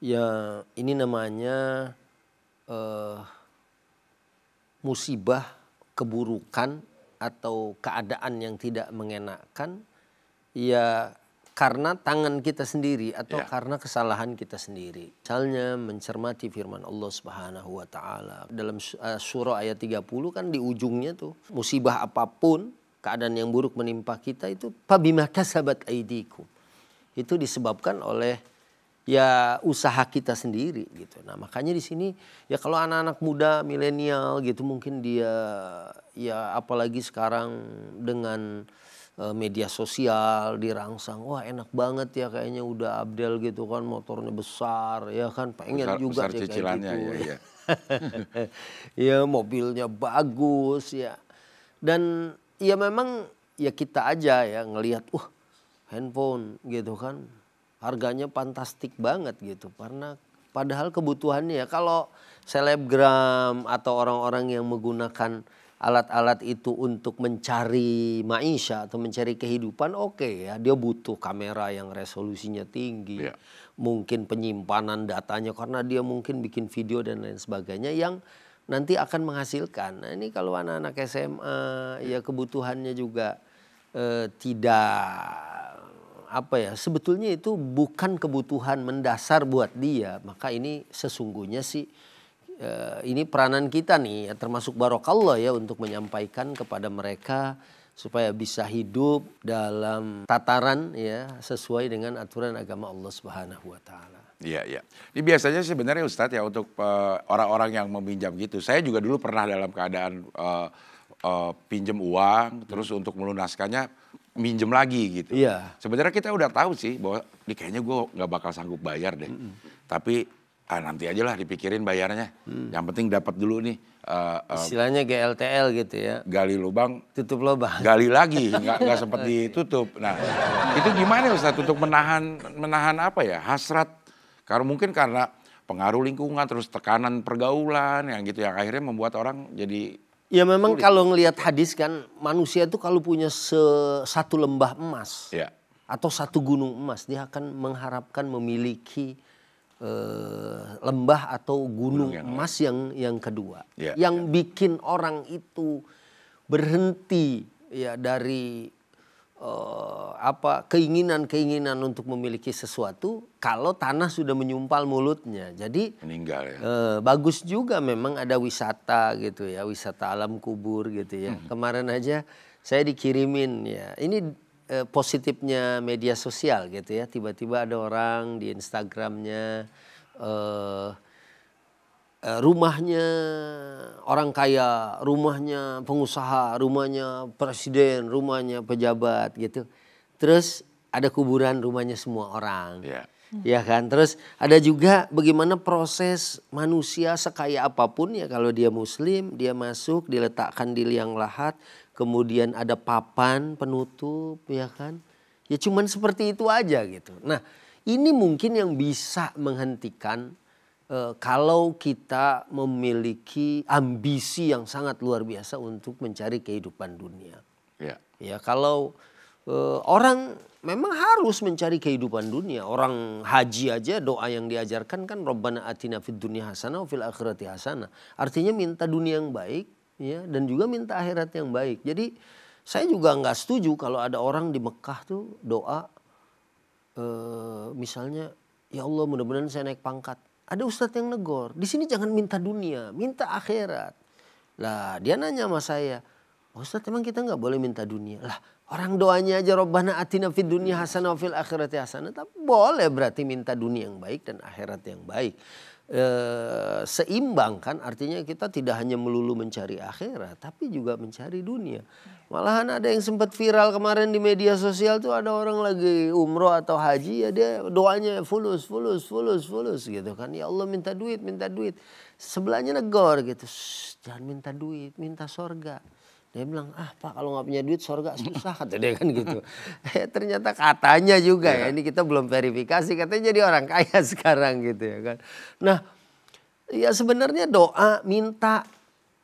Ya, ini namanya musibah, keburukan atau keadaan yang tidak mengenakan ya karena tangan kita sendiri atau karena kesalahan kita sendiri. Misalnya mencermati firman Allah Subhanahu wa taala dalam surah ayat 30 kan di ujungnya tuh musibah apapun, keadaan yang buruk menimpa kita itu fabima kasabat aidikum. Itu disebabkan oleh ya usaha kita sendiri gitu. Nah, makanya di sini ya kalau anak-anak muda milenial gitu mungkin dia ya apalagi sekarang dengan media sosial dirangsang, wah enak banget ya kayaknya udah Abdel gitu kan, motornya besar ya kan, pengen juga besar dia kayak cicilannya, gitu. ya. Ya mobilnya bagus ya. Dan ya memang ya kita aja ya ngelihat handphone gitu kan harganya fantastik banget gitu, karena padahal kebutuhannya ya kalau selebgram atau orang-orang yang menggunakan alat-alat itu untuk mencari maisha atau mencari kehidupan, oke ya, dia butuh kamera yang resolusinya tinggi, mungkin penyimpanan datanya karena dia mungkin bikin video dan lain sebagainya yang nanti akan menghasilkan. Nah ini kalau anak-anak SMA ya kebutuhannya juga tidak apa ya, sebetulnya itu bukan kebutuhan mendasar buat dia, maka ini sesungguhnya sih ini peranan kita nih ya, termasuk barokallah ya untuk menyampaikan kepada mereka supaya bisa hidup dalam tataran ya sesuai dengan aturan agama Allah Subhanahu wa taala. Iya, iya. Ini biasanya sebenarnya Ustadz ya untuk orang-orang yang meminjam gitu. Saya juga dulu pernah dalam keadaan pinjam uang, terus untuk melunaskannya minjem lagi gitu. Iya. Sebenarnya kita udah tahu sih bahwa ini kayaknya gue nggak bakal sanggup bayar deh. Tapi nanti aja lah dipikirin bayarnya. Yang penting dapat dulu nih. Istilahnya GLTL gitu ya. Gali lubang, tutup lubang. gali lagi, nggak sempat ditutup. Nah, itu gimana Ustadz untuk menahan apa ya, hasrat? Karena mungkin karena pengaruh lingkungan, terus tekanan pergaulan yang gitu yang akhirnya membuat orang jadi ya memang sulit. Kalau ngelihat hadis kan manusia itu kalau punya satu lembah emas atau satu gunung emas, dia akan mengharapkan memiliki lembah atau gunung emas yang kedua. Yang bikin orang itu berhenti ya dari keinginan untuk memiliki sesuatu kalau tanah sudah menyumpal mulutnya. Jadi meninggal ya. Bagus juga memang ada wisata gitu ya, wisata alam kubur gitu ya. Kemarin aja saya dikirimin ya. Ini positifnya media sosial gitu ya. Tiba-tiba ada orang di Instagramnya rumahnya orang kaya, rumahnya pengusaha, rumahnya presiden, rumahnya pejabat gitu. Terus ada kuburan rumahnya semua orang. Ya kan? Terus ada juga bagaimana proses manusia sekaya apapun ya, kalau dia muslim, dia masuk diletakkan di liang lahat, kemudian ada papan penutup ya kan. Ya cuman seperti itu aja gitu. Nah, ini mungkin yang bisa menghentikan kalau kita memiliki ambisi yang sangat luar biasa untuk mencari kehidupan dunia. Ya kalau orang memang harus mencari kehidupan dunia. Orang haji aja doa yang diajarkan kan Rabbana atina fid dunya hasanah wa fil akhirati hasanah. Artinya minta dunia yang baik ya, dan juga minta akhirat yang baik. Jadi saya juga nggak setuju kalau ada orang di Mekah tuh doa misalnya ya Allah mudah-mudahan saya naik pangkat. Ada ustadz yang negor, di sini jangan minta dunia, minta akhirat. Lah dia nanya sama saya, Ustadz emang kita nggak boleh minta dunia? Lah orang doanya aja Rabbana atina fid dunya hasanah wa fil akhirati hasanah. Tapi boleh berarti minta dunia yang baik dan akhirat yang baik. Seimbang kan, artinya kita tidak hanya melulu mencari akhirat tapi juga mencari dunia. Malahan ada yang sempat viral kemarin di media sosial tuh, ada orang lagi umroh atau haji ya dia doanya fulus gitu kan. Ya Allah minta duit. Sebelahnya negor gitu, jangan minta duit, minta sorga. Dia bilang, Pak kalau nggak punya duit sorga susah, kata dia kan gitu. Ternyata katanya juga ya, ini kita belum verifikasi, katanya jadi orang kaya sekarang gitu ya kan. Nah ya sebenarnya doa minta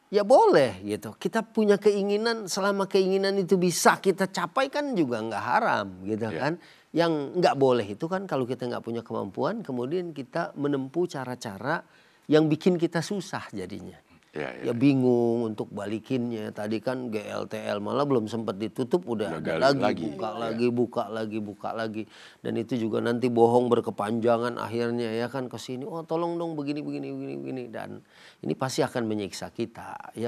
Ya boleh gitu. Kita punya keinginan, selama keinginan itu bisa kita capai kan juga nggak haram gitu kan. Yang nggak boleh itu kan kalau kita nggak punya kemampuan, kemudian kita menempuh cara-cara yang bikin kita susah jadinya. Ya bingung untuk balikinnya. Tadi kan GLTL malah belum sempat ditutup udah ada lagi, buka lagi. Dan itu juga nanti bohong berkepanjangan akhirnya ya kan ke sini. Oh tolong dong begini. Dan ini pasti akan menyiksa kita. Ya